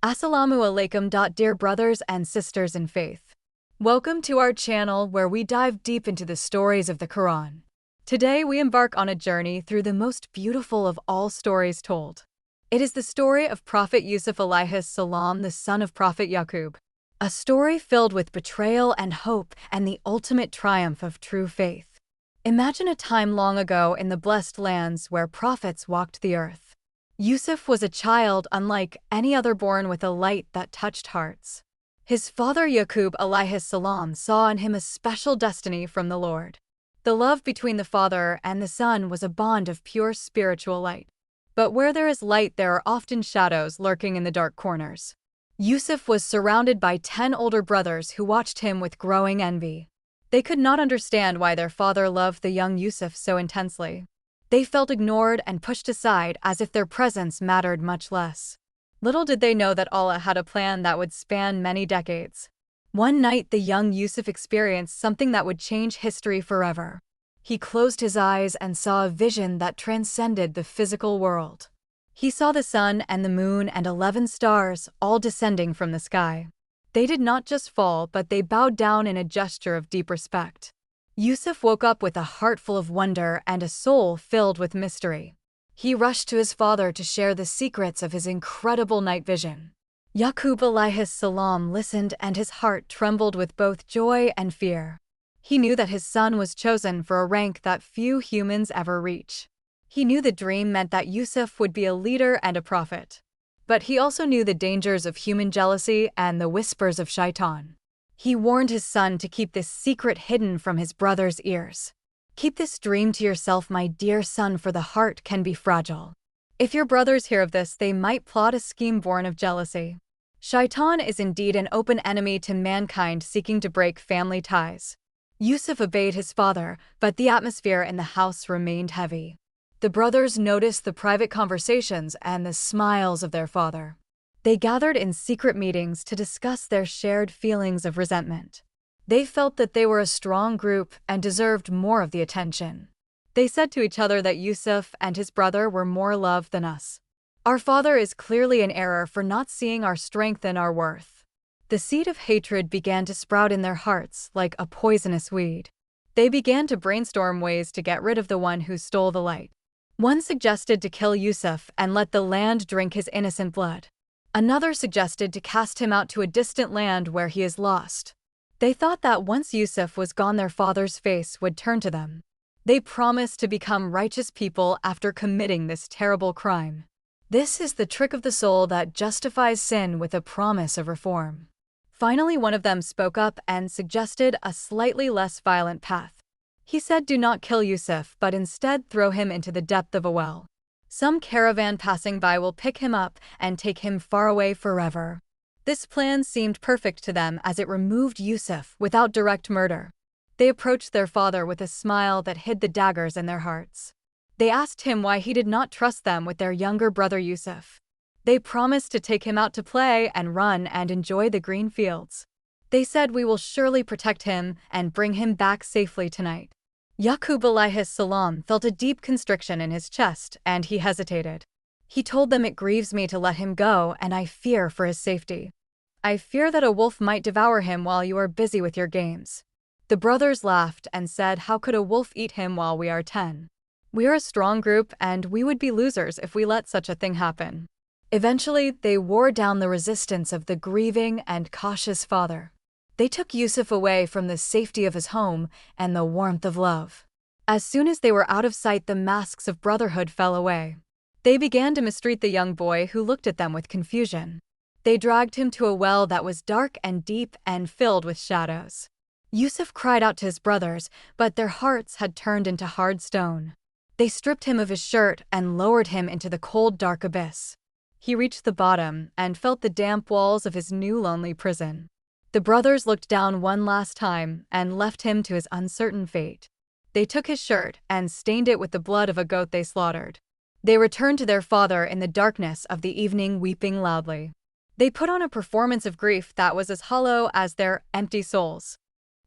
Assalamu alaikum. Dear brothers and sisters in faith. Welcome to our channel where we dive deep into the stories of the Quran. Today we embark on a journey through the most beautiful of all stories told. It is the story of Prophet Yusuf alayhis salam, the son of Prophet Yaqub. A story filled with betrayal and hope and the ultimate triumph of true faith. Imagine a time long ago in the blessed lands where prophets walked the earth. Yusuf was a child unlike any other, born with a light that touched hearts. His father Yaqub alayhis salam saw in him a special destiny from the Lord. The love between the father and the son was a bond of pure spiritual light. But where there is light, there are often shadows lurking in the dark corners. Yusuf was surrounded by 10 older brothers who watched him with growing envy. They could not understand why their father loved the young Yusuf so intensely. They felt ignored and pushed aside as if their presence mattered much less. Little did they know that Allah had a plan that would span many decades. One night, the young Yusuf experienced something that would change history forever. He closed his eyes and saw a vision that transcended the physical world. He saw the sun and the moon and 11 stars all descending from the sky. They did not just fall, but they bowed down in a gesture of deep respect. Yusuf woke up with a heart full of wonder and a soul filled with mystery. He rushed to his father to share the secrets of his incredible night vision. Yaqub alayhis salam listened, and his heart trembled with both joy and fear. He knew that his son was chosen for a rank that few humans ever reach. He knew the dream meant that Yusuf would be a leader and a prophet. But he also knew the dangers of human jealousy and the whispers of shaitan. He warned his son to keep this secret hidden from his brother's ears. "Keep this dream to yourself, my dear son, for the heart can be fragile. If your brothers hear of this, they might plot a scheme born of jealousy." Shaitan is indeed an open enemy to mankind, seeking to break family ties. Yusuf obeyed his father, but the atmosphere in the house remained heavy. The brothers noticed the private conversations and the smiles of their father. They gathered in secret meetings to discuss their shared feelings of resentment. They felt that they were a strong group and deserved more of the attention. They said to each other that Yusuf and his brother were more loved than us. "Our father is clearly in error for not seeing our strength and our worth." The seed of hatred began to sprout in their hearts like a poisonous weed. They began to brainstorm ways to get rid of the one who stole the light. One suggested to kill Yusuf and let the land drink his innocent blood. Another suggested to cast him out to a distant land where he is lost. They thought that once Yusuf was gone, their father's face would turn to them. They promised to become righteous people after committing this terrible crime. This is the trick of the soul that justifies sin with a promise of reform. Finally, one of them spoke up and suggested a slightly less violent path. He said, "Do not kill Yusuf, but instead throw him into the depth of a well. Some caravan passing by will pick him up and take him far away forever." This plan seemed perfect to them as it removed Yusuf without direct murder. They approached their father with a smile that hid the daggers in their hearts. They asked him why he did not trust them with their younger brother Yusuf. They promised to take him out to play and run and enjoy the green fields. They said, "We will surely protect him and bring him back safely tonight." Yaqub alayhis salam felt a deep constriction in his chest, and he hesitated. He told them, "It grieves me to let him go, and I fear for his safety. I fear that a wolf might devour him while you are busy with your games." The brothers laughed and said, "How could a wolf eat him while we are 10? We are a strong group, and we would be losers if we let such a thing happen." Eventually, they wore down the resistance of the grieving and cautious father. They took Yusuf away from the safety of his home and the warmth of love. As soon as they were out of sight, the masks of brotherhood fell away. They began to mistreat the young boy, who looked at them with confusion. They dragged him to a well that was dark and deep and filled with shadows. Yusuf cried out to his brothers, but their hearts had turned into hard stone. They stripped him of his shirt and lowered him into the cold, dark abyss. He reached the bottom and felt the damp walls of his new lonely prison. The brothers looked down one last time and left him to his uncertain fate. They took his shirt and stained it with the blood of a goat they slaughtered. They returned to their father in the darkness of the evening, weeping loudly. They put on a performance of grief that was as hollow as their empty souls.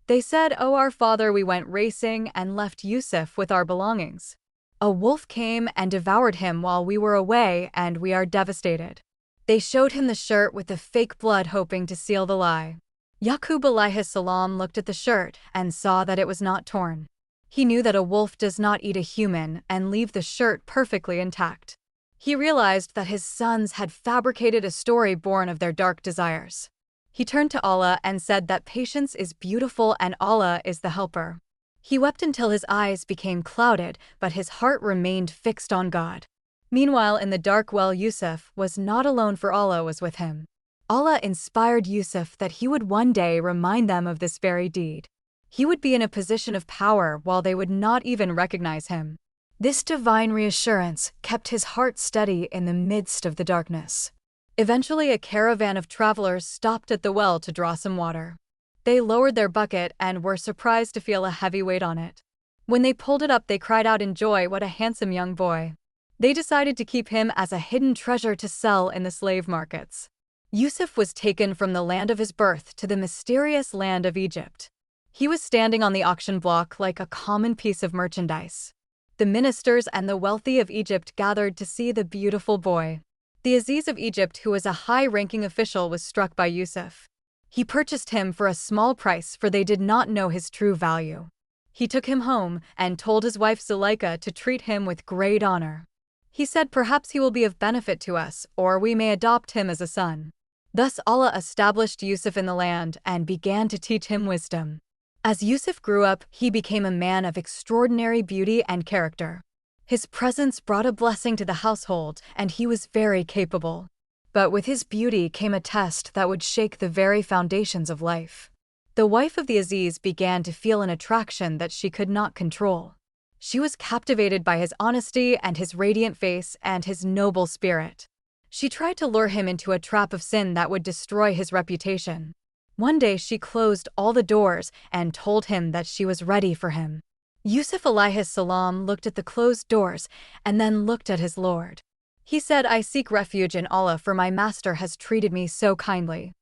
They said, "Oh, our father, we went racing and left Yusuf with our belongings. A wolf came and devoured him while we were away, and we are devastated. They showed him the shirt with the fake blood, hoping to seal the lie. Yaqub alayhis salam looked at the shirt and saw that it was not torn. He knew that a wolf does not eat a human and leave the shirt perfectly intact. He realized that his sons had fabricated a story born of their dark desires. He turned to Allah and said that patience is beautiful and Allah is the helper. He wept until his eyes became clouded, but his heart remained fixed on God. Meanwhile, in the dark well, Yusuf was not alone, for Allah was with him. Allah inspired Yusuf that he would one day remind them of this very deed. He would be in a position of power while they would not even recognize him. This divine reassurance kept his heart steady in the midst of the darkness. Eventually, a caravan of travelers stopped at the well to draw some water. They lowered their bucket and were surprised to feel a heavy weight on it. When they pulled it up, they cried out in joy, "What a handsome young boy!" They decided to keep him as a hidden treasure to sell in the slave markets. Yusuf was taken from the land of his birth to the mysterious land of Egypt. He was standing on the auction block like a common piece of merchandise. The ministers and the wealthy of Egypt gathered to see the beautiful boy. The Aziz of Egypt, who was a high-ranking official, was struck by Yusuf. He purchased him for a small price, for they did not know his true value. He took him home and told his wife Zuleika to treat him with great honor. He said, "Perhaps he will be of benefit to us, or we may adopt him as a son." Thus Allah established Yusuf in the land and began to teach him wisdom. As Yusuf grew up, he became a man of extraordinary beauty and character. His presence brought a blessing to the household, and he was very capable. But with his beauty came a test that would shake the very foundations of life. The wife of the Aziz began to feel an attraction that she could not control. She was captivated by his honesty and his radiant face and his noble spirit. She tried to lure him into a trap of sin that would destroy his reputation. One day she closed all the doors and told him that she was ready for him. Yusuf alayhis salam looked at the closed doors and then looked at his Lord. He said, "I seek refuge in Allah, for my master has treated me so kindly.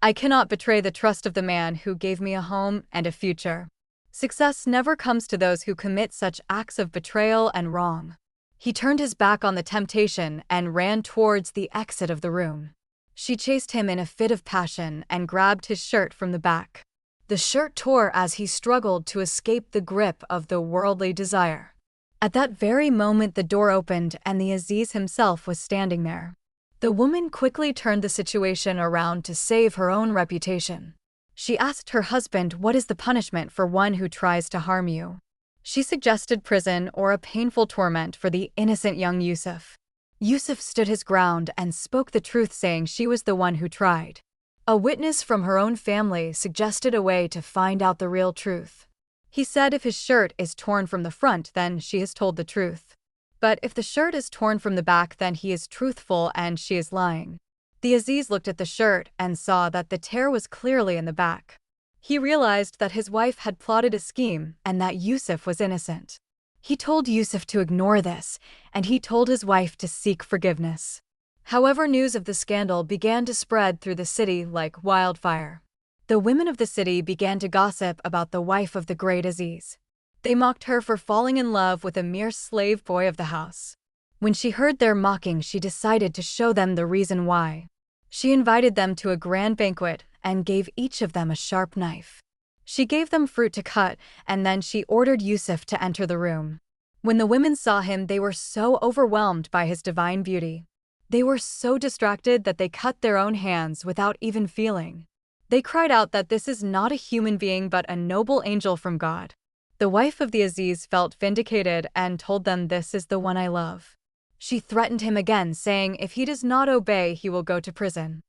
I cannot betray the trust of the man who gave me a home and a future. Success never comes to those who commit such acts of betrayal and wrong." He turned his back on the temptation and ran towards the exit of the room. She chased him in a fit of passion and grabbed his shirt from the back. The shirt tore as he struggled to escape the grip of the worldly desire. At that very moment, the door opened and the Aziz himself was standing there. The woman quickly turned the situation around to save her own reputation. She asked her husband, "What is the punishment for one who tries to harm you?" She suggested prison or a painful torment for the innocent young Yusuf. Yusuf stood his ground and spoke the truth, saying she was the one who tried. A witness from her own family suggested a way to find out the real truth. He said if his shirt is torn from the front, then she has told the truth. But if the shirt is torn from the back, then he is truthful and she is lying. The Aziz looked at the shirt and saw that the tear was clearly in the back. He realized that his wife had plotted a scheme and that Yusuf was innocent. He told Yusuf to ignore this, and he told his wife to seek forgiveness. However, news of the scandal began to spread through the city like wildfire. The women of the city began to gossip about the wife of the great Aziz. They mocked her for falling in love with a mere slave boy of the house. When she heard their mocking, she decided to show them the reason why. She invited them to a grand banquet and gave each of them a sharp knife. She gave them fruit to cut, and then she ordered Yusuf to enter the room. When the women saw him, they were so overwhelmed by his divine beauty. They were so distracted that they cut their own hands without even feeling. They cried out that this is not a human being but a noble angel from God. The wife of the Aziz felt vindicated and told them, "This is the one I love." She threatened him again, saying if he does not obey, he will go to prison.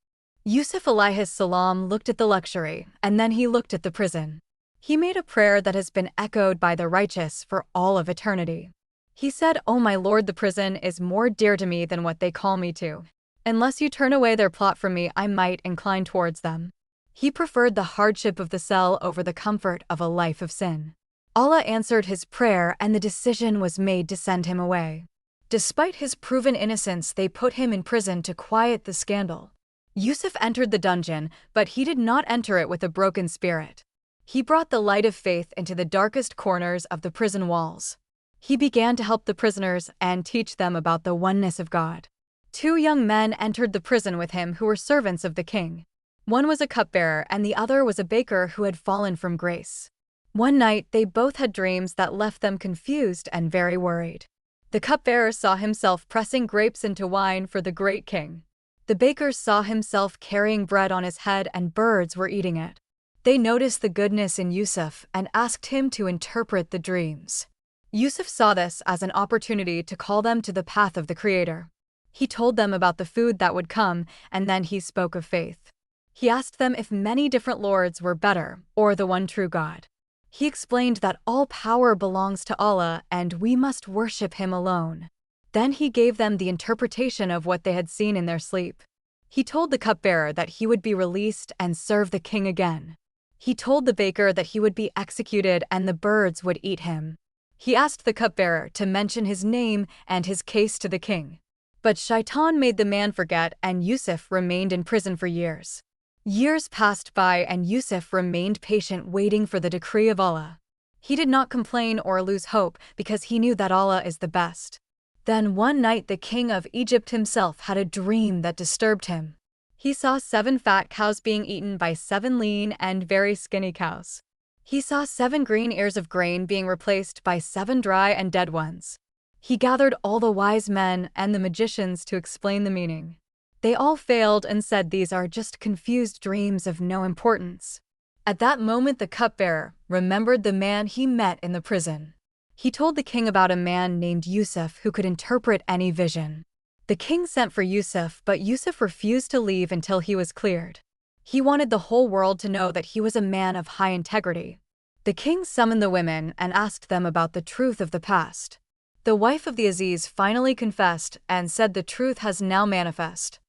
Yusuf alayhis salam looked at the luxury, and then he looked at the prison. He made a prayer that has been echoed by the righteous for all of eternity. He said, "O my Lord, the prison is more dear to me than what they call me to. Unless you turn away their plot from me, I might incline towards them." He preferred the hardship of the cell over the comfort of a life of sin. Allah answered his prayer, and the decision was made to send him away. Despite his proven innocence, they put him in prison to quiet the scandal. Yusuf entered the dungeon, but he did not enter it with a broken spirit. He brought the light of faith into the darkest corners of the prison walls. He began to help the prisoners and teach them about the oneness of God. 2 young men entered the prison with him who were servants of the king. One was a cupbearer and the other was a baker who had fallen from grace. One night, they both had dreams that left them confused and very worried. The cupbearer saw himself pressing grapes into wine for the great king. The baker saw himself carrying bread on his head and birds were eating it. They noticed the goodness in Yusuf and asked him to interpret the dreams. Yusuf saw this as an opportunity to call them to the path of the Creator. He told them about the food that would come, and then he spoke of faith. He asked them if many different lords were better, or the one true God. He explained that all power belongs to Allah and we must worship Him alone. Then he gave them the interpretation of what they had seen in their sleep. He told the cupbearer that he would be released and serve the king again. He told the baker that he would be executed and the birds would eat him. He asked the cupbearer to mention his name and his case to the king. But Shaitan made the man forget and Yusuf remained in prison for years. Years passed by and Yusuf remained patient waiting for the decree of Allah. He did not complain or lose hope because he knew that Allah is the best. Then one night the king of Egypt himself had a dream that disturbed him. He saw 7 fat cows being eaten by 7 lean and very skinny cows. He saw 7 green ears of grain being replaced by 7 dry and dead ones. He gathered all the wise men and the magicians to explain the meaning. They all failed and said these are just confused dreams of no importance. At that moment the cupbearer remembered the man he met in the prison. He told the king about a man named Yusuf who could interpret any vision. The king sent for Yusuf, but Yusuf refused to leave until he was cleared. He wanted the whole world to know that he was a man of high integrity. The king summoned the women and asked them about the truth of the past. The wife of the Aziz finally confessed and said the truth has now manifest.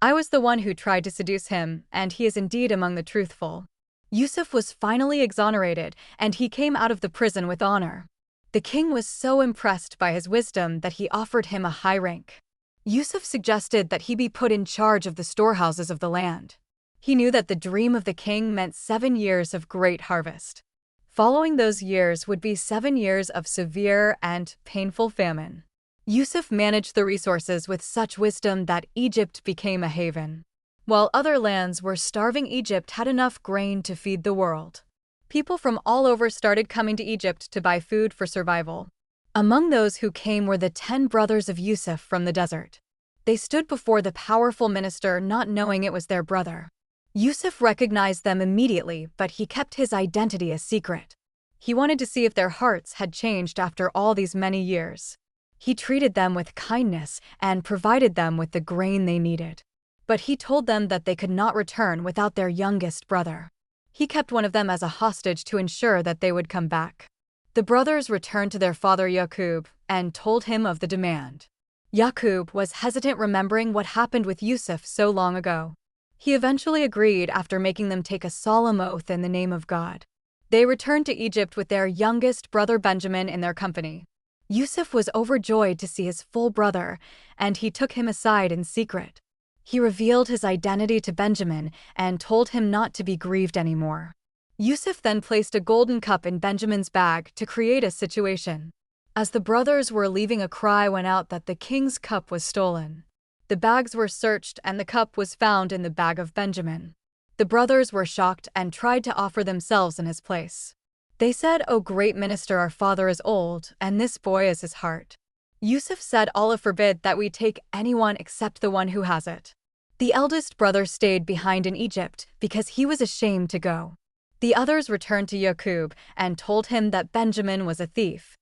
I was the one who tried to seduce him, and he is indeed among the truthful. Yusuf was finally exonerated, and he came out of the prison with honor. The king was so impressed by his wisdom that he offered him a high rank. Yusuf suggested that he be put in charge of the storehouses of the land. He knew that the dream of the king meant 7 years of great harvest. Following those years would be 7 years of severe and painful famine. Yusuf managed the resources with such wisdom that Egypt became a haven. While other lands were starving, Egypt had enough grain to feed the world. People from all over started coming to Egypt to buy food for survival. Among those who came were the 10 brothers of Yusuf from the desert. They stood before the powerful minister not knowing it was their brother. Yusuf recognized them immediately, but he kept his identity a secret. He wanted to see if their hearts had changed after all these many years. He treated them with kindness and provided them with the grain they needed. But he told them that they could not return without their youngest brother. He kept one of them as a hostage to ensure that they would come back. The brothers returned to their father Yaqub and told him of the demand. Yaqub was hesitant, remembering what happened with Yusuf so long ago. He eventually agreed after making them take a solemn oath in the name of God. They returned to Egypt with their youngest brother Benjamin in their company. Yusuf was overjoyed to see his full brother, and he took him aside in secret. He revealed his identity to Benjamin and told him not to be grieved anymore. Yusuf then placed a golden cup in Benjamin's bag to create a situation. As the brothers were leaving, a cry went out that the king's cup was stolen. The bags were searched and the cup was found in the bag of Benjamin. The brothers were shocked and tried to offer themselves in his place. They said, "O great minister, our father is old, and this boy is his heart." Yusuf said, "Allah forbid that we take anyone except the one who has it." The eldest brother stayed behind in Egypt because he was ashamed to go. The others returned to Yaqub and told him that Benjamin was a thief.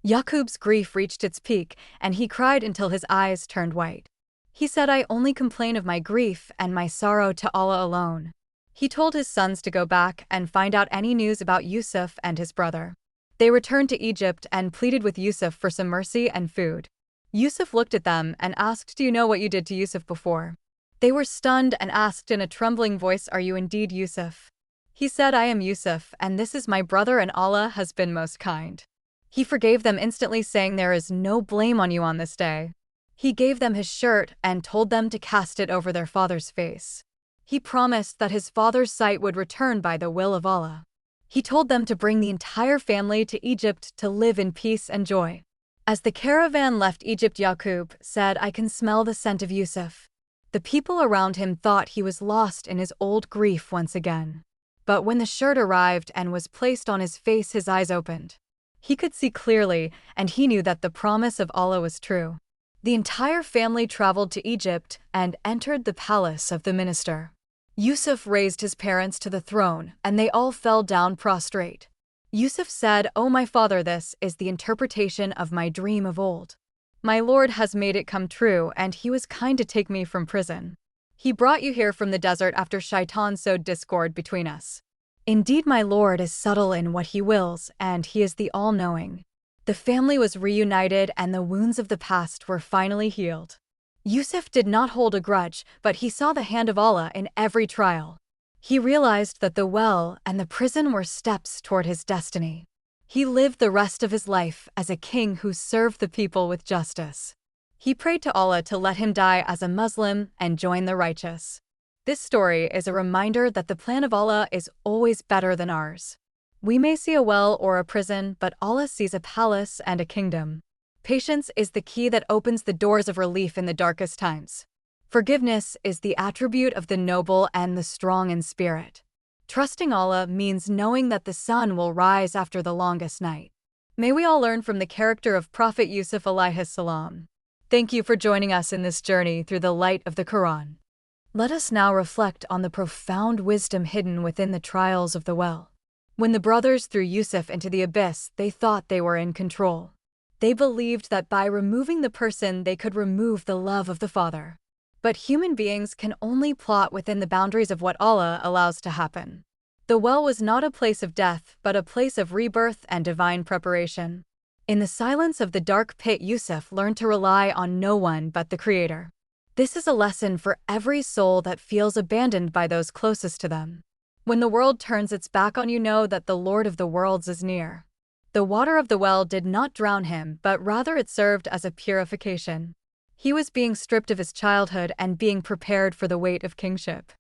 Yaqub's grief reached its peak, and he cried until his eyes turned white. He said, "I only complain of my grief and my sorrow to Allah alone." He told his sons to go back and find out any news about Yusuf and his brother. They returned to Egypt and pleaded with Yusuf for some mercy and food. Yusuf looked at them and asked, "Do you know what you did to Yusuf before?" They were stunned and asked in a trembling voice, "Are you indeed Yusuf?" He said, "I am Yusuf, and this is my brother, and Allah has been most kind." He forgave them instantly, saying, "There is no blame on you on this day." He gave them his shirt and told them to cast it over their father's face. He promised that his father's sight would return by the will of Allah. He told them to bring the entire family to Egypt to live in peace and joy. As the caravan left Egypt, Yaqub said, "I can smell the scent of Yusuf." The people around him thought he was lost in his old grief once again. But when the shirt arrived and was placed on his face, his eyes opened. He could see clearly, and he knew that the promise of Allah was true. The entire family traveled to Egypt and entered the palace of the minister. Yusuf raised his parents to the throne, and they all fell down prostrate. Yusuf said, "O my father, this is the interpretation of my dream of old. My Lord has made it come true, and he was kind to take me from prison. He brought you here from the desert after Shaitan sowed discord between us. Indeed, my Lord is subtle in what he wills, and he is the all-knowing." The family was reunited, and the wounds of the past were finally healed. Yusuf did not hold a grudge, but he saw the hand of Allah in every trial. He realized that the well and the prison were steps toward his destiny. He lived the rest of his life as a king who served the people with justice. He prayed to Allah to let him die as a Muslim and join the righteous. This story is a reminder that the plan of Allah is always better than ours. We may see a well or a prison, but Allah sees a palace and a kingdom. Patience is the key that opens the doors of relief in the darkest times. Forgiveness is the attribute of the noble and the strong in spirit. Trusting Allah means knowing that the sun will rise after the longest night. May we all learn from the character of Prophet Yusuf alayhis salam. Thank you for joining us in this journey through the light of the Quran. Let us now reflect on the profound wisdom hidden within the trials of the well. When the brothers threw Yusuf into the abyss, they thought they were in control. They believed that by removing the person, they could remove the love of the father. But human beings can only plot within the boundaries of what Allah allows to happen. The well was not a place of death, but a place of rebirth and divine preparation. In the silence of the dark pit, Yusuf learned to rely on no one but the Creator. This is a lesson for every soul that feels abandoned by those closest to them. When the world turns its back on you, know that the Lord of the worlds is near. The water of the well did not drown him, but rather it served as a purification. He was being stripped of his childhood and being prepared for the weight of kingship.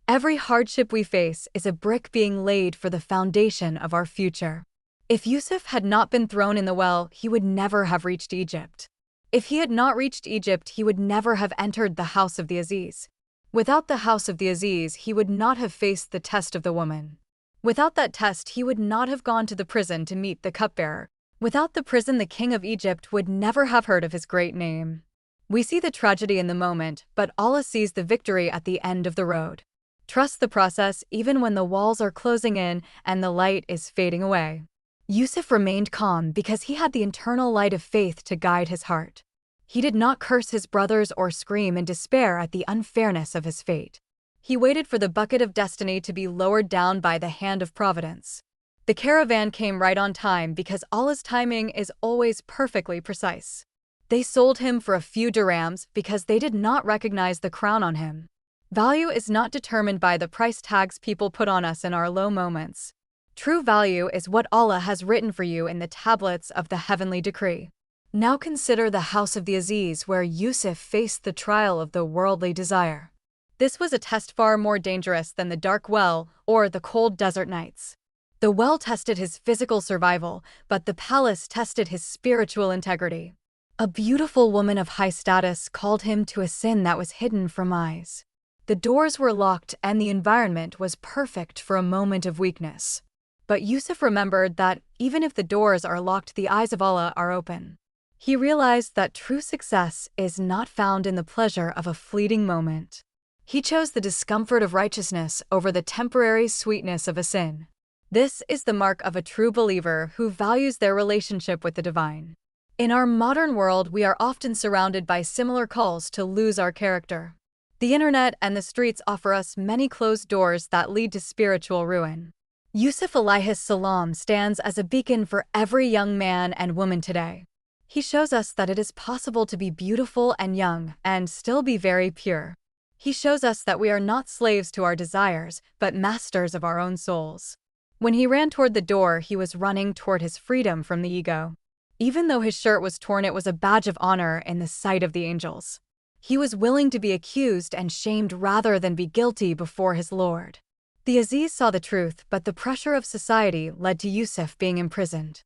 Every hardship we face is a brick being laid for the foundation of our future. If Yusuf had not been thrown in the well, he would never have reached Egypt. If he had not reached Egypt, he would never have entered the house of the Aziz. Without the house of the Aziz, he would not have faced the test of the woman. Without that test, he would not have gone to the prison to meet the cupbearer. Without the prison, the king of Egypt would never have heard of his great name. We see the tragedy in the moment, but Allah sees the victory at the end of the road. Trust the process even when the walls are closing in and the light is fading away. Yusuf remained calm because he had the internal light of faith to guide his heart. He did not curse his brothers or scream in despair at the unfairness of his fate. He waited for the bucket of destiny to be lowered down by the hand of providence. The caravan came right on time because Allah's timing is always perfectly precise. They sold him for a few dirhams because they did not recognize the crown on him. Value is not determined by the price tags people put on us in our low moments. True value is what Allah has written for you in the tablets of the heavenly decree. Now consider the house of the Aziz, where Yusuf faced the trial of the worldly desire. This was a test far more dangerous than the dark well or the cold desert nights. The well tested his physical survival, but the palace tested his spiritual integrity. A beautiful woman of high status called him to a sin that was hidden from eyes. The doors were locked and the environment was perfect for a moment of weakness. But Yusuf remembered that even if the doors are locked, the eyes of Allah are open. He realized that true success is not found in the pleasure of a fleeting moment. He chose the discomfort of righteousness over the temporary sweetness of a sin. This is the mark of a true believer who values their relationship with the divine. In our modern world, we are often surrounded by similar calls to lose our character. The internet and the streets offer us many closed doors that lead to spiritual ruin. Yusuf alayhis salam stands as a beacon for every young man and woman today. He shows us that it is possible to be beautiful and young and still be very pure. He shows us that we are not slaves to our desires, but masters of our own souls. When he ran toward the door, he was running toward his freedom from the ego. Even though his shirt was torn, it was a badge of honor in the sight of the angels. He was willing to be accused and shamed rather than be guilty before his Lord. The Aziz saw the truth, but the pressure of society led to Yusuf being imprisoned.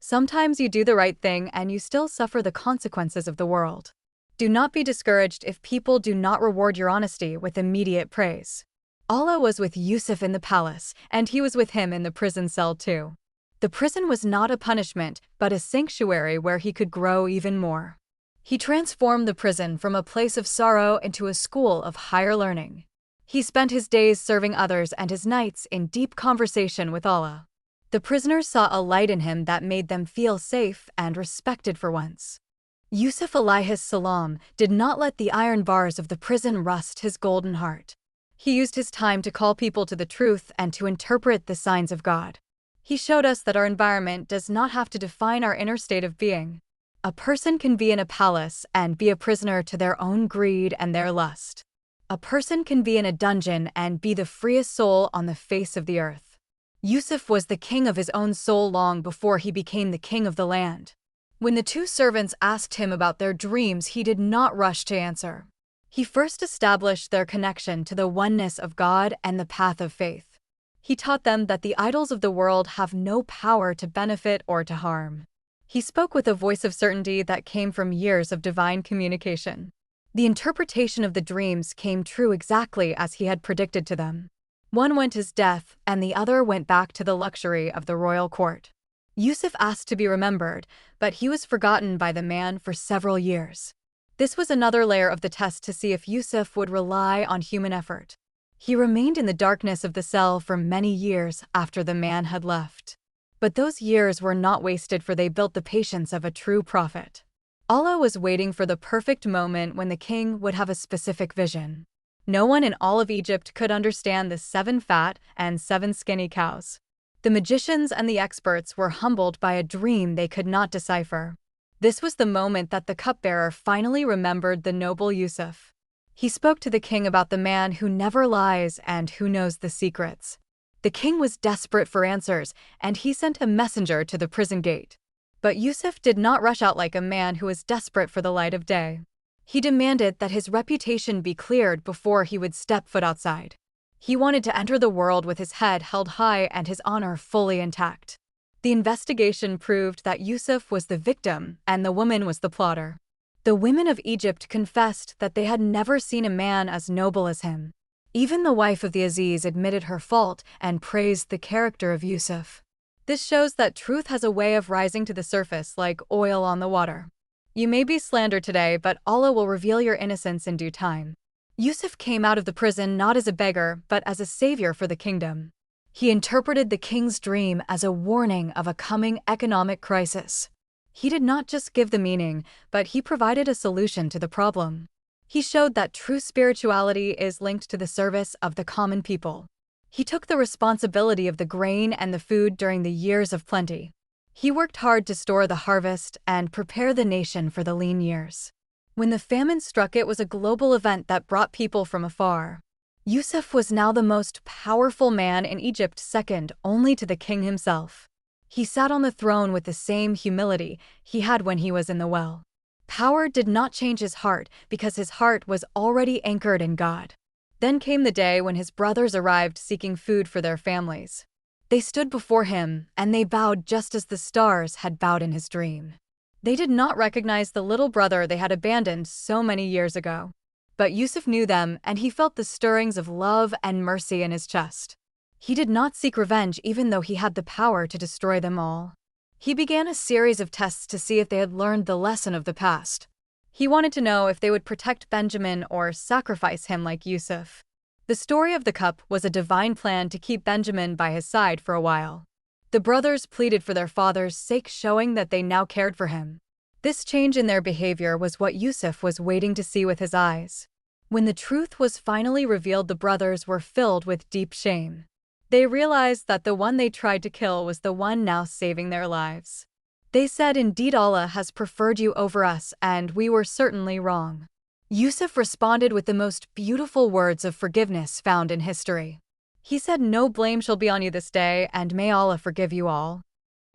Sometimes you do the right thing and you still suffer the consequences of the world. Do not be discouraged if people do not reward your honesty with immediate praise. Allah was with Yusuf in the palace, and he was with him in the prison cell too. The prison was not a punishment, but a sanctuary where he could grow even more. He transformed the prison from a place of sorrow into a school of higher learning. He spent his days serving others and his nights in deep conversation with Allah. The prisoners saw a light in him that made them feel safe and respected for once. Yusuf alayhis salam did not let the iron bars of the prison rust his golden heart. He used his time to call people to the truth and to interpret the signs of God. He showed us that our environment does not have to define our inner state of being. A person can be in a palace and be a prisoner to their own greed and their lust. A person can be in a dungeon and be the freest soul on the face of the earth. Yusuf was the king of his own soul long before he became the king of the land. When the two servants asked him about their dreams, he did not rush to answer. He first established their connection to the oneness of God and the path of faith. He taught them that the idols of the world have no power to benefit or to harm. He spoke with a voice of certainty that came from years of divine communication. The interpretation of the dreams came true exactly as he had predicted to them. One went as death, and the other went back to the luxury of the royal court. Yusuf asked to be remembered, but he was forgotten by the man for several years. This was another layer of the test to see if Yusuf would rely on human effort. He remained in the darkness of the cell for many years after the man had left. But those years were not wasted, for they built the patience of a true prophet. Allah was waiting for the perfect moment when the king would have a specific vision. No one in all of Egypt could understand the 7 fat and 7 skinny cows. The magicians and the experts were humbled by a dream they could not decipher. This was the moment that the cupbearer finally remembered the noble Yusuf. He spoke to the king about the man who never lies and who knows the secrets. The king was desperate for answers, and he sent a messenger to the prison gate. But Yusuf did not rush out like a man who was desperate for the light of day. He demanded that his reputation be cleared before he would step foot outside. He wanted to enter the world with his head held high and his honor fully intact. The investigation proved that Yusuf was the victim and the woman was the plotter. The women of Egypt confessed that they had never seen a man as noble as him. Even the wife of the Aziz admitted her fault and praised the character of Yusuf. This shows that truth has a way of rising to the surface like oil on the water. You may be slandered today, but Allah will reveal your innocence in due time. Yusuf came out of the prison not as a beggar, but as a savior for the kingdom. He interpreted the king's dream as a warning of a coming economic crisis. He did not just give the meaning, but he provided a solution to the problem. He showed that true spirituality is linked to the service of the common people. He took the responsibility of the grain and the food during the years of plenty. He worked hard to store the harvest and prepare the nation for the lean years. When the famine struck, it was a global event that brought people from afar. Yusuf was now the most powerful man in Egypt, second only to the king himself. He sat on the throne with the same humility he had when he was in the well. Power did not change his heart because his heart was already anchored in God. Then came the day when his brothers arrived seeking food for their families. They stood before him, and they bowed just as the stars had bowed in his dream. They did not recognize the little brother they had abandoned so many years ago. But Yusuf knew them, and he felt the stirrings of love and mercy in his chest. He did not seek revenge even though he had the power to destroy them all. He began a series of tests to see if they had learned the lesson of the past. He wanted to know if they would protect Benjamin or sacrifice him like Yusuf. The story of the cup was a divine plan to keep Benjamin by his side for a while. The brothers pleaded for their father's sake, showing that they now cared for him. This change in their behavior was what Yusuf was waiting to see with his eyes. When the truth was finally revealed, the brothers were filled with deep shame. They realized that the one they tried to kill was the one now saving their lives. They said, "Indeed, Allah has preferred you over us, and we were certainly wrong." Yusuf responded with the most beautiful words of forgiveness found in history. He said, "No blame shall be on you this day, and may Allah forgive you all."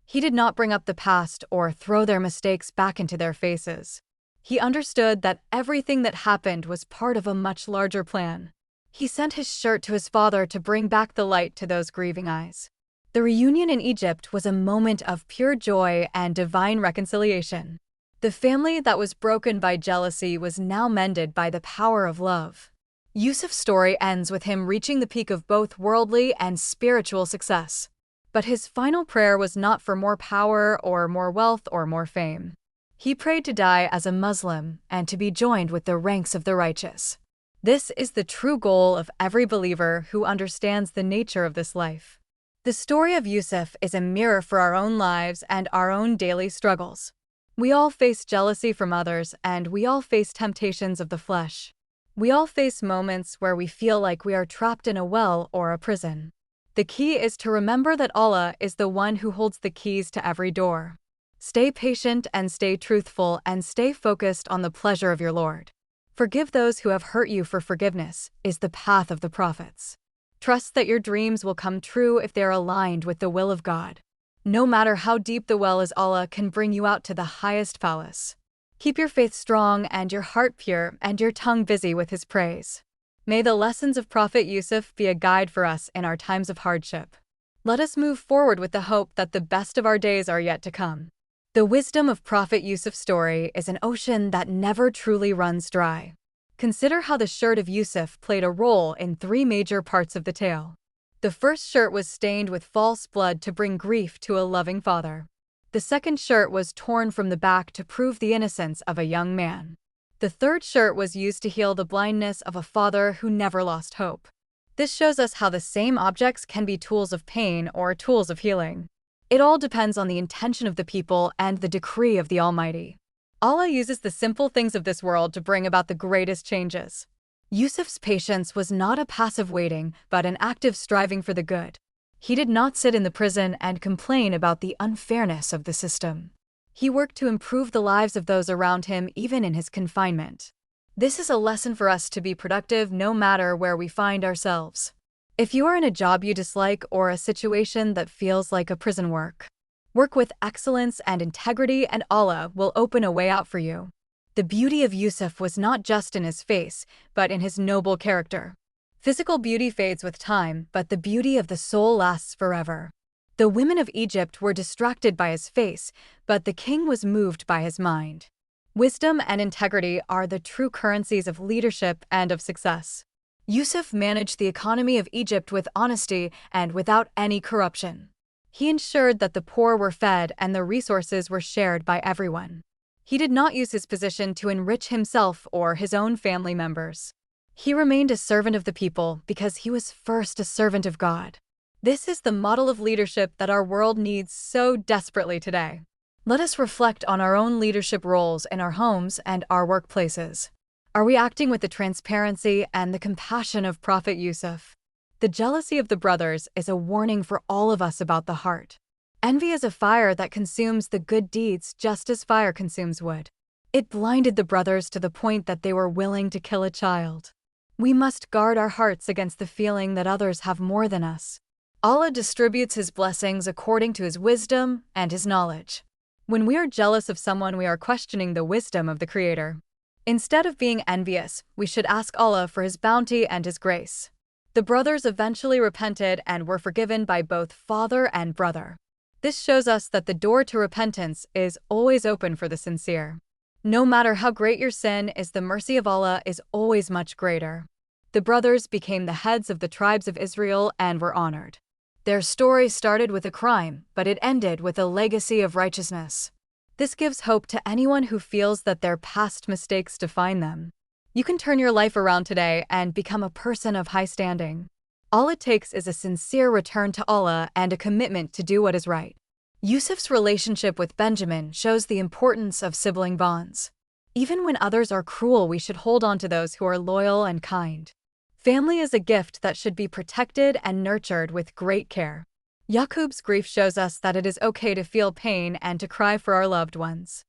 He did not bring up the past or throw their mistakes back into their faces. He understood that everything that happened was part of a much larger plan. He sent his shirt to his father to bring back the light to those grieving eyes. The reunion in Egypt was a moment of pure joy and divine reconciliation. The family that was broken by jealousy was now mended by the power of love. Yusuf's story ends with him reaching the peak of both worldly and spiritual success. But his final prayer was not for more power or more wealth or more fame. He prayed to die as a Muslim and to be joined with the ranks of the righteous. This is the true goal of every believer who understands the nature of this life. The story of Yusuf is a mirror for our own lives and our own daily struggles. We all face jealousy from others, and we all face temptations of the flesh. We all face moments where we feel like we are trapped in a well or a prison. The key is to remember that Allah is the one who holds the keys to every door. Stay patient and stay truthful and stay focused on the pleasure of your Lord. Forgive those who have hurt you, for forgiveness is the path of the prophets. Trust that your dreams will come true if they are aligned with the will of God. No matter how deep the well is, Allah can bring you out to the highest palace. Keep your faith strong and your heart pure and your tongue busy with His praise. May the lessons of Prophet Yusuf be a guide for us in our times of hardship. Let us move forward with the hope that the best of our days are yet to come. The wisdom of Prophet Yusuf's story is an ocean that never truly runs dry. Consider how the shirt of Yusuf played a role in 3 major parts of the tale. The first shirt was stained with false blood to bring grief to a loving father. The second shirt was torn from the back to prove the innocence of a young man. The third shirt was used to heal the blindness of a father who never lost hope. This shows us how the same objects can be tools of pain or tools of healing. It all depends on the intention of the people and the decree of the Almighty. Allah uses the simple things of this world to bring about the greatest changes. Yusuf's patience was not a passive waiting, but an active striving for the good. He did not sit in the prison and complain about the unfairness of the system. He worked to improve the lives of those around him even in his confinement. This is a lesson for us to be productive no matter where we find ourselves. If you are in a job you dislike or a situation that feels like a prison work with excellence and integrity and Allah will open a way out for you. The beauty of Yusuf was not just in his face, but in his noble character. Physical beauty fades with time, but the beauty of the soul lasts forever. The women of Egypt were distracted by his face, but the king was moved by his mind. Wisdom and integrity are the true currencies of leadership and of success. Yusuf managed the economy of Egypt with honesty and without any corruption. He ensured that the poor were fed and the resources were shared by everyone. He did not use his position to enrich himself or his own family members. He remained a servant of the people because he was first a servant of God. This is the model of leadership that our world needs so desperately today. Let us reflect on our own leadership roles in our homes and our workplaces. Are we acting with the transparency and the compassion of Prophet Yusuf? The jealousy of the brothers is a warning for all of us about the heart. Envy is a fire that consumes the good deeds just as fire consumes wood. It blinded the brothers to the point that they were willing to kill a child. We must guard our hearts against the feeling that others have more than us. Allah distributes His blessings according to His wisdom and His knowledge. When we are jealous of someone, we are questioning the wisdom of the Creator. Instead of being envious, we should ask Allah for His bounty and His grace. The brothers eventually repented and were forgiven by both father and brother. This shows us that the door to repentance is always open for the sincere. No matter how great your sin is, the mercy of Allah is always much greater. The brothers became the heads of the tribes of Israel and were honored. Their story started with a crime, but it ended with a legacy of righteousness. This gives hope to anyone who feels that their past mistakes define them. You can turn your life around today and become a person of high standing. All it takes is a sincere return to Allah and a commitment to do what is right. Yusuf's relationship with Benjamin shows the importance of sibling bonds. Even when others are cruel, we should hold on to those who are loyal and kind. Family is a gift that should be protected and nurtured with great care. Yaqub's grief shows us that it is okay to feel pain and to cry for our loved ones.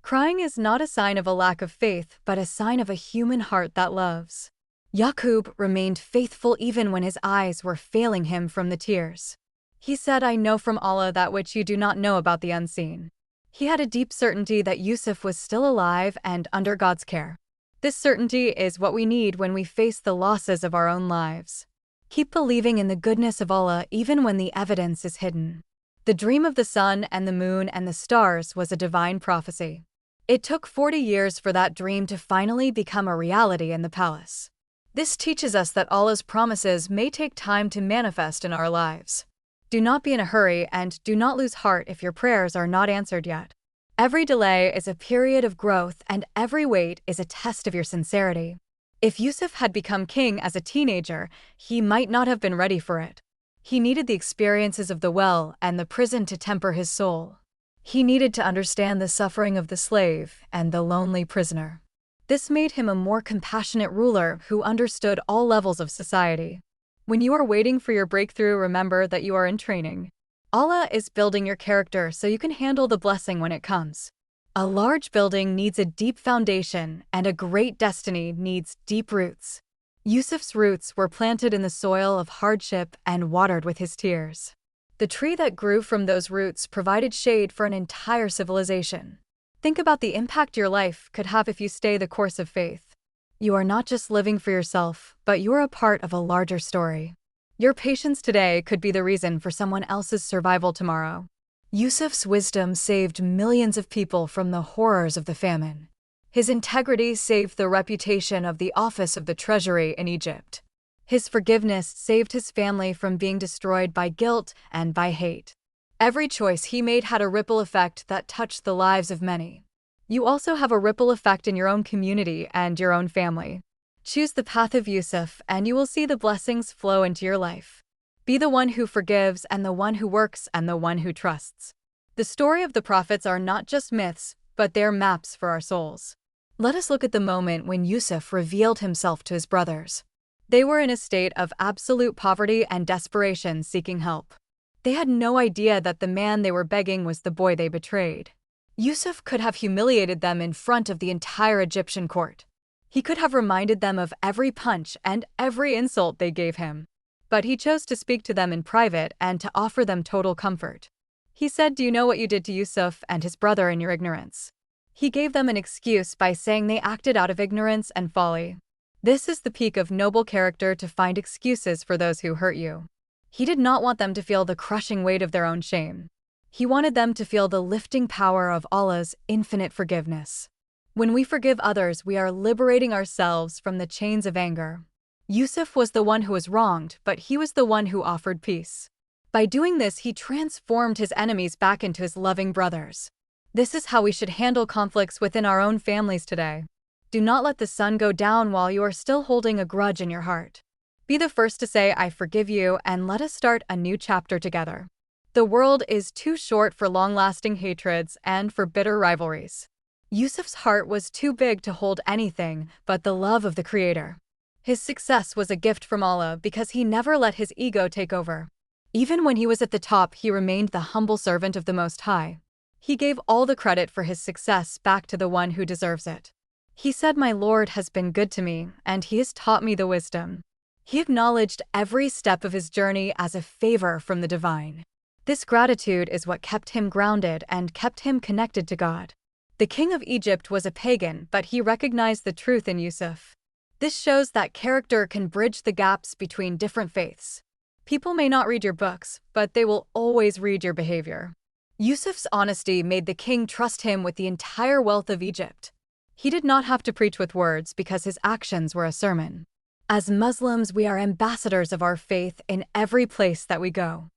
Crying is not a sign of a lack of faith, but a sign of a human heart that loves. Yaqub remained faithful even when his eyes were failing him from the tears. He said, "I know from Allah that which you do not know about the unseen." He had a deep certainty that Yusuf was still alive and under God's care. This certainty is what we need when we face the losses of our own lives. Keep believing in the goodness of Allah even when the evidence is hidden. The dream of the sun and the moon and the stars was a divine prophecy. It took 40 years for that dream to finally become a reality in the palace. This teaches us that Allah's promises may take time to manifest in our lives. Do not be in a hurry and do not lose heart if your prayers are not answered yet. Every delay is a period of growth and every wait is a test of your sincerity. If Yusuf had become king as a teenager, he might not have been ready for it. He needed the experiences of the well and the prison to temper his soul. He needed to understand the suffering of the slave and the lonely prisoner. This made him a more compassionate ruler who understood all levels of society. When you are waiting for your breakthrough, remember that you are in training. Allah is building your character so you can handle the blessing when it comes. A large building needs a deep foundation, and a great destiny needs deep roots. Yusuf's roots were planted in the soil of hardship and watered with his tears. The tree that grew from those roots provided shade for an entire civilization. Think about the impact your life could have if you stay the course of faith. You are not just living for yourself, but you are a part of a larger story. Your patience today could be the reason for someone else's survival tomorrow. Yusuf's wisdom saved millions of people from the horrors of the famine. His integrity saved the reputation of the office of the treasury in Egypt. His forgiveness saved his family from being destroyed by guilt and by hate. Every choice he made had a ripple effect that touched the lives of many. You also have a ripple effect in your own community and your own family. Choose the path of Yusuf and you will see the blessings flow into your life. Be the one who forgives and the one who works and the one who trusts. The story of the prophets are not just myths, but they're maps for our souls. Let us look at the moment when Yusuf revealed himself to his brothers. They were in a state of absolute poverty and desperation, seeking help. They had no idea that the man they were begging was the boy they betrayed. Yusuf could have humiliated them in front of the entire Egyptian court. He could have reminded them of every punch and every insult they gave him. But he chose to speak to them in private and to offer them total comfort. He said, "Do you know what you did to Yusuf and his brother in your ignorance?" He gave them an excuse by saying they acted out of ignorance and folly. This is the peak of noble character, to find excuses for those who hurt you. He did not want them to feel the crushing weight of their own shame. He wanted them to feel the lifting power of Allah's infinite forgiveness. When we forgive others, we are liberating ourselves from the chains of anger. Yusuf was the one who was wronged, but he was the one who offered peace. By doing this, he transformed his enemies back into his loving brothers. This is how we should handle conflicts within our own families today. Do not let the sun go down while you are still holding a grudge in your heart. Be the first to say, "I forgive you," and let us start a new chapter together. The world is too short for long-lasting hatreds and for bitter rivalries. Yusuf's heart was too big to hold anything but the love of the Creator. His success was a gift from Allah because he never let his ego take over. Even when he was at the top, he remained the humble servant of the Most High. He gave all the credit for his success back to the one who deserves it. He said, "My Lord has been good to me, and he has taught me the wisdom." He acknowledged every step of his journey as a favor from the divine. This gratitude is what kept him grounded and kept him connected to God. The king of Egypt was a pagan, but he recognized the truth in Yusuf. This shows that character can bridge the gaps between different faiths. People may not read your books, but they will always read your behavior. Yusuf's honesty made the king trust him with the entire wealth of Egypt. He did not have to preach with words because his actions were a sermon. As Muslims, we are ambassadors of our faith in every place that we go.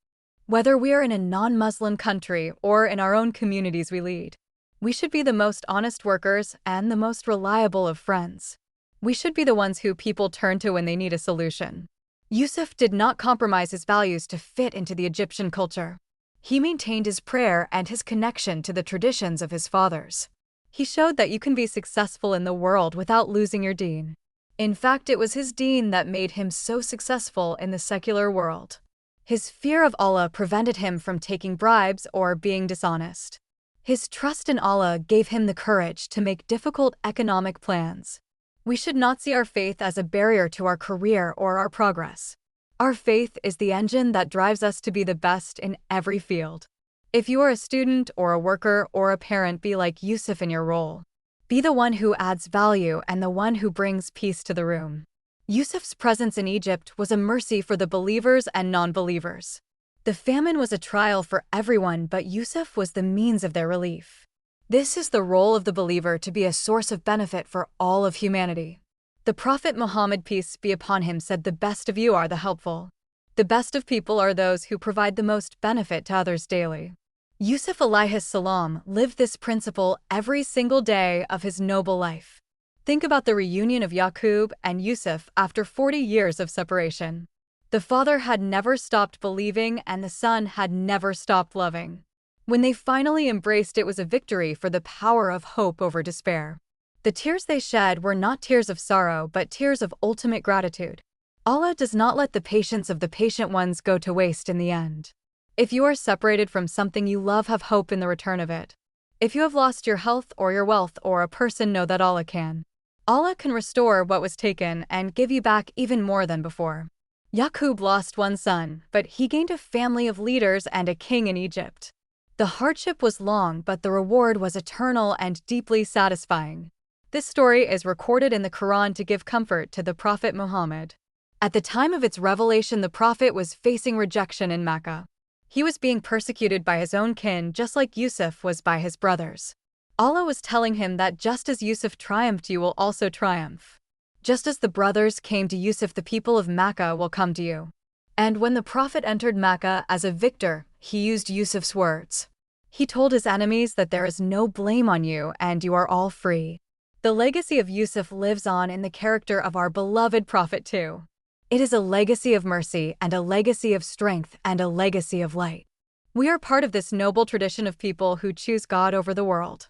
Whether we are in a non-Muslim country or in our own communities we lead, we should be the most honest workers and the most reliable of friends. We should be the ones who people turn to when they need a solution. Yusuf did not compromise his values to fit into the Egyptian culture. He maintained his prayer and his connection to the traditions of his fathers. He showed that you can be successful in the world without losing your deen. In fact, it was his deen that made him so successful in the secular world. His fear of Allah prevented him from taking bribes or being dishonest. His trust in Allah gave him the courage to make difficult economic plans. We should not see our faith as a barrier to our career or our progress. Our faith is the engine that drives us to be the best in every field. If you are a student or a worker or a parent, be like Yusuf in your role. Be the one who adds value and the one who brings peace to the room. Yusuf's presence in Egypt was a mercy for the believers and non-believers. The famine was a trial for everyone, but Yusuf was the means of their relief. This is the role of the believer, to be a source of benefit for all of humanity. The Prophet Muhammad, peace be upon him, said, "The best of you are the helpful. The best of people are those who provide the most benefit to others daily." Yusuf alayhis salam lived this principle every single day of his noble life. Think about the reunion of Yaqub and Yusuf after 40 years of separation. The father had never stopped believing and the son had never stopped loving. When they finally embraced, it was a victory for the power of hope over despair. The tears they shed were not tears of sorrow, but tears of ultimate gratitude. Allah does not let the patience of the patient ones go to waste in the end. If you are separated from something you love, have hope in the return of it. If you have lost your health or your wealth or a person, know that Allah can. Allah can restore what was taken and give you back even more than before. Yaqub lost one son, but he gained a family of leaders and a king in Egypt. The hardship was long, but the reward was eternal and deeply satisfying. This story is recorded in the Quran to give comfort to the Prophet Muhammad. At the time of its revelation, the Prophet was facing rejection in Mecca. He was being persecuted by his own kin, just like Yusuf was by his brothers. Allah was telling him that just as Yusuf triumphed, you will also triumph. Just as the brothers came to Yusuf, the people of Mecca will come to you. And when the Prophet entered Mecca as a victor, he used Yusuf's words. He told his enemies that there is no blame on you and you are all free. The legacy of Yusuf lives on in the character of our beloved Prophet too. It is a legacy of mercy and a legacy of strength and a legacy of light. We are part of this noble tradition of people who choose God over the world.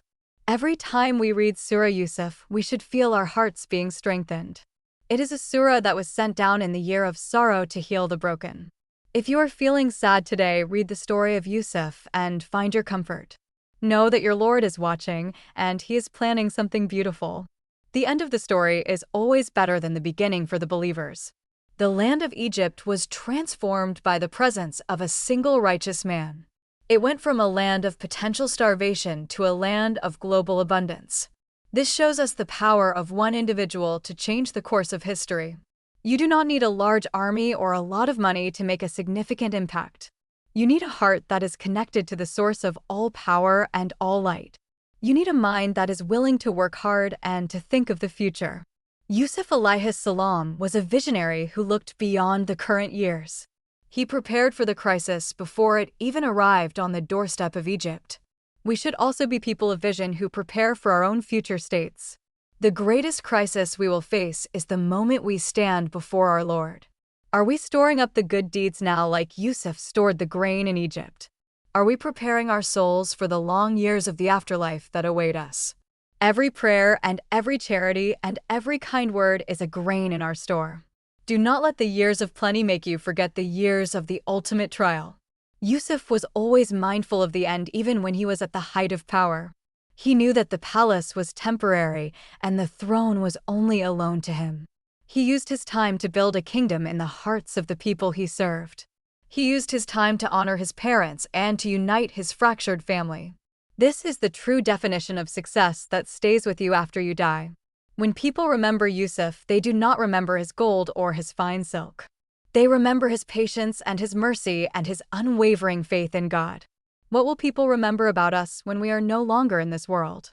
Every time we read Surah Yusuf, we should feel our hearts being strengthened. It is a surah that was sent down in the year of sorrow to heal the broken. If you are feeling sad today, read the story of Yusuf and find your comfort. Know that your Lord is watching and He is planning something beautiful. The end of the story is always better than the beginning for the believers. The land of Egypt was transformed by the presence of a single righteous man. It went from a land of potential starvation to a land of global abundance. This shows us the power of one individual to change the course of history. You do not need a large army or a lot of money to make a significant impact. You need a heart that is connected to the source of all power and all light. You need a mind that is willing to work hard and to think of the future. Yusuf alayhis salam was a visionary who looked beyond the current years. He prepared for the crisis before it even arrived on the doorstep of Egypt. We should also be people of vision who prepare for our own future states. The greatest crisis we will face is the moment we stand before our Lord. Are we storing up the good deeds now like Yusuf stored the grain in Egypt? Are we preparing our souls for the long years of the afterlife that await us? Every prayer and every charity and every kind word is a grain in our store. Do not let the years of plenty make you forget the years of the ultimate trial. Yusuf was always mindful of the end even when he was at the height of power. He knew that the palace was temporary and the throne was only a loan to him. He used his time to build a kingdom in the hearts of the people he served. He used his time to honor his parents and to unite his fractured family. This is the true definition of success that stays with you after you die. When people remember Yusuf, they do not remember his gold or his fine silk. They remember his patience and his mercy and his unwavering faith in God. What will people remember about us when we are no longer in this world?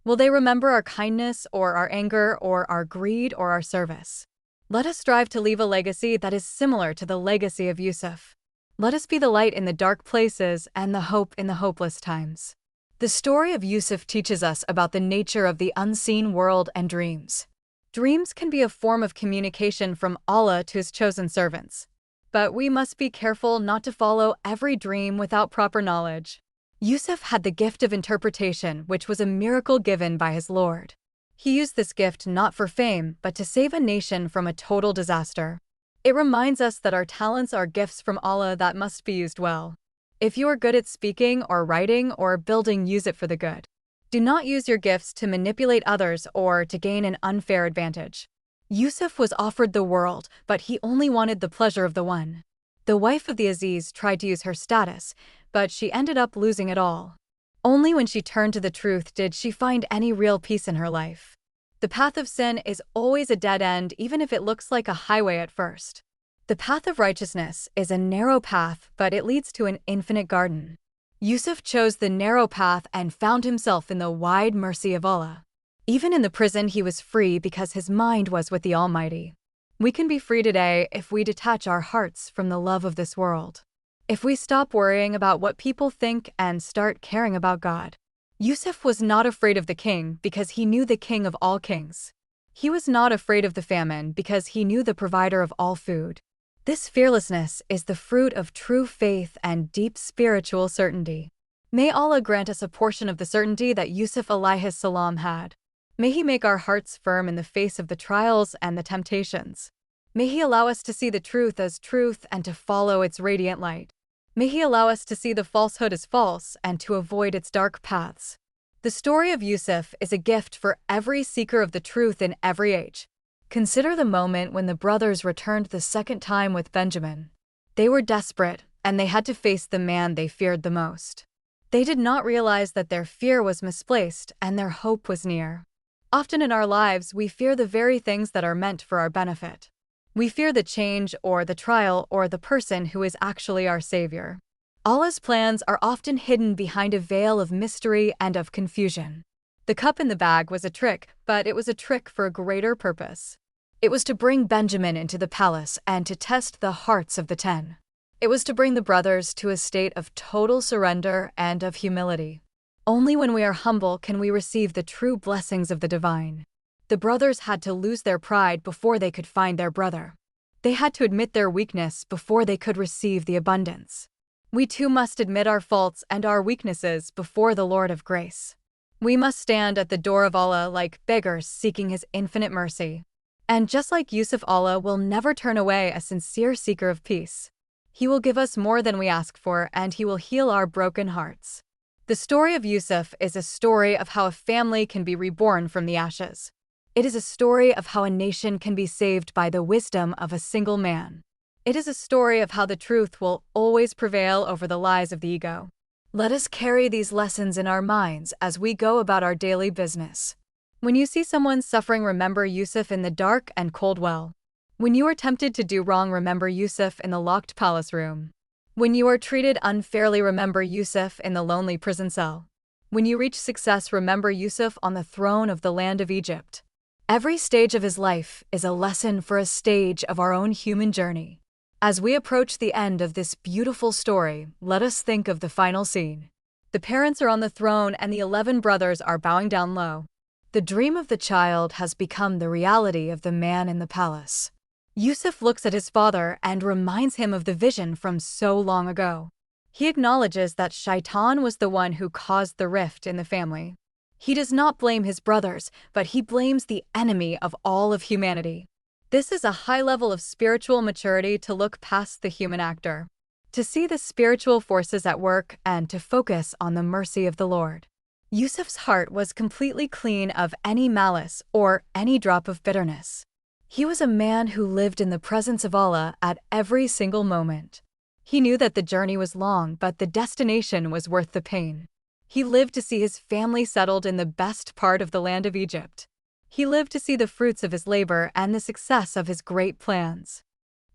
Will they remember our kindness or our anger or our greed or our service? Let us strive to leave a legacy that is similar to the legacy of Yusuf. Let us be the light in the dark places and the hope in the hopeless times. The story of Yusuf teaches us about the nature of the unseen world and dreams. Dreams can be a form of communication from Allah to His chosen servants. But we must be careful not to follow every dream without proper knowledge. Yusuf had the gift of interpretation, which was a miracle given by his Lord. He used this gift not for fame, but to save a nation from a total disaster. It reminds us that our talents are gifts from Allah that must be used well. If you are good at speaking or writing or building, use it for the good. Do not use your gifts to manipulate others or to gain an unfair advantage. Yusuf was offered the world, but he only wanted the pleasure of the one. The wife of the Aziz tried to use her status, but she ended up losing it all. Only when she turned to the truth did she find any real peace in her life. The path of sin is always a dead end, even if it looks like a highway at first. The path of righteousness is a narrow path, but it leads to an infinite garden. Yusuf chose the narrow path and found himself in the wide mercy of Allah. Even in the prison, he was free because his mind was with the Almighty. We can be free today if we detach our hearts from the love of this world. If we stop worrying about what people think and start caring about God. Yusuf was not afraid of the king because he knew the king of all kings. He was not afraid of the famine because he knew the provider of all food. This fearlessness is the fruit of true faith and deep spiritual certainty. May Allah grant us a portion of the certainty that Yusuf alayhis salam had. May He make our hearts firm in the face of the trials and the temptations. May He allow us to see the truth as truth and to follow its radiant light. May He allow us to see the falsehood as false and to avoid its dark paths. The story of Yusuf is a gift for every seeker of the truth in every age. Consider the moment when the brothers returned the second time with Benjamin. They were desperate, and they had to face the man they feared the most. They did not realize that their fear was misplaced and their hope was near. Often in our lives, we fear the very things that are meant for our benefit. We fear the change or the trial or the person who is actually our Savior. Allah's plans are often hidden behind a veil of mystery and of confusion. The cup in the bag was a trick, but it was a trick for a greater purpose. It was to bring Benjamin into the palace and to test the hearts of the 10. It was to bring the brothers to a state of total surrender and of humility. Only when we are humble can we receive the true blessings of the divine. The brothers had to lose their pride before they could find their brother. They had to admit their weakness before they could receive the abundance. We too must admit our faults and our weaknesses before the Lord of grace. We must stand at the door of Allah like beggars seeking His infinite mercy. And just like Yusuf, Allah will never turn away a sincere seeker of peace. He will give us more than we ask for, and He will heal our broken hearts. The story of Yusuf is a story of how a family can be reborn from the ashes. It is a story of how a nation can be saved by the wisdom of a single man. It is a story of how the truth will always prevail over the lies of the ego. Let us carry these lessons in our minds as we go about our daily business. When you see someone suffering, remember Yusuf in the dark and cold well. When you are tempted to do wrong, remember Yusuf in the locked palace room. When you are treated unfairly, remember Yusuf in the lonely prison cell. When you reach success, remember Yusuf on the throne of the land of Egypt. Every stage of his life is a lesson for a stage of our own human journey. As we approach the end of this beautiful story, let us think of the final scene. The parents are on the throne and the 11 brothers are bowing down low. The dream of the child has become the reality of the man in the palace. Yusuf looks at his father and reminds him of the vision from so long ago. He acknowledges that Shaitan was the one who caused the rift in the family. He does not blame his brothers, but he blames the enemy of all of humanity. This is a high level of spiritual maturity, to look past the human actor, to see the spiritual forces at work and to focus on the mercy of the Lord. Yusuf's heart was completely clean of any malice or any drop of bitterness. He was a man who lived in the presence of Allah at every single moment. He knew that the journey was long, but the destination was worth the pain. He lived to see his family settled in the best part of the land of Egypt. He lived to see the fruits of his labor and the success of his great plans.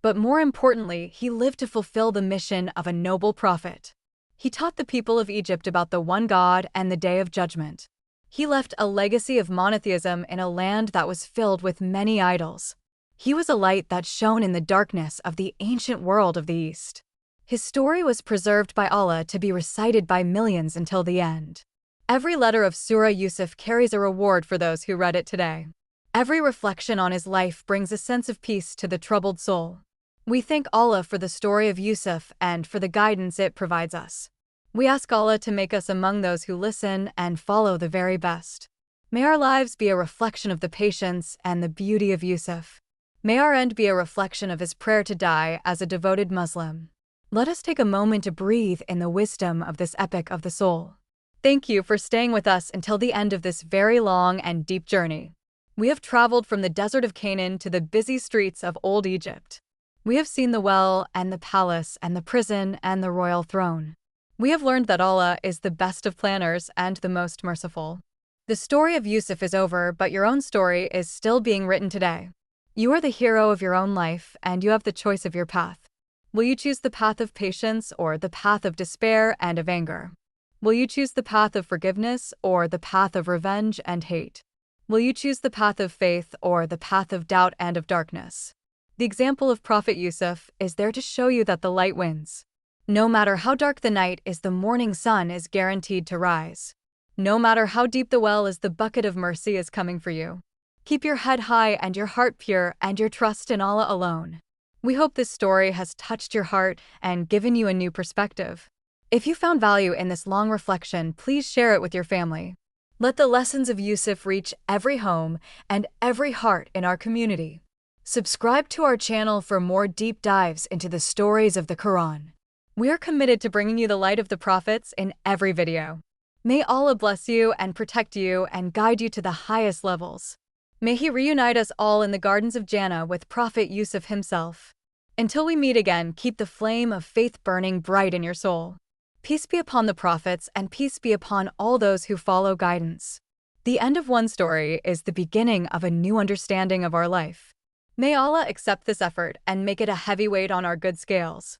But more importantly, he lived to fulfill the mission of a noble prophet. He taught the people of Egypt about the one God and the day of judgment. He left a legacy of monotheism in a land that was filled with many idols. He was a light that shone in the darkness of the ancient world of the East. His story was preserved by Allah to be recited by millions until the end. Every letter of Surah Yusuf carries a reward for those who read it today. Every reflection on his life brings a sense of peace to the troubled soul. We thank Allah for the story of Yusuf and for the guidance it provides us. We ask Allah to make us among those who listen and follow the very best. May our lives be a reflection of the patience and the beauty of Yusuf. May our end be a reflection of his prayer to die as a devoted Muslim. Let us take a moment to breathe in the wisdom of this epic of the soul. Thank you for staying with us until the end of this very long and deep journey. We have traveled from the desert of Canaan to the busy streets of old Egypt. We have seen the well and the palace and the prison and the royal throne. We have learned that Allah is the best of planners and the most merciful. The story of Yusuf is over, but your own story is still being written today. You are the hero of your own life, and you have the choice of your path. Will you choose the path of patience or the path of despair and of anger? Will you choose the path of forgiveness or the path of revenge and hate? Will you choose the path of faith or the path of doubt and of darkness? The example of Prophet Yusuf is there to show you that the light wins. No matter how dark the night is, the morning sun is guaranteed to rise. No matter how deep the well is, the bucket of mercy is coming for you. Keep your head high and your heart pure and your trust in Allah alone. We hope this story has touched your heart and given you a new perspective. If you found value in this long reflection, please share it with your family. Let the lessons of Yusuf reach every home and every heart in our community. Subscribe to our channel for more deep dives into the stories of the Quran. We are committed to bringing you the light of the prophets in every video. May Allah bless you and protect you and guide you to the highest levels. May He reunite us all in the gardens of Jannah with Prophet Yusuf himself. Until we meet again, keep the flame of faith burning bright in your soul. Peace be upon the prophets and peace be upon all those who follow guidance. The end of one story is the beginning of a new understanding of our life. May Allah accept this effort and make it a heavy weight on our good scales.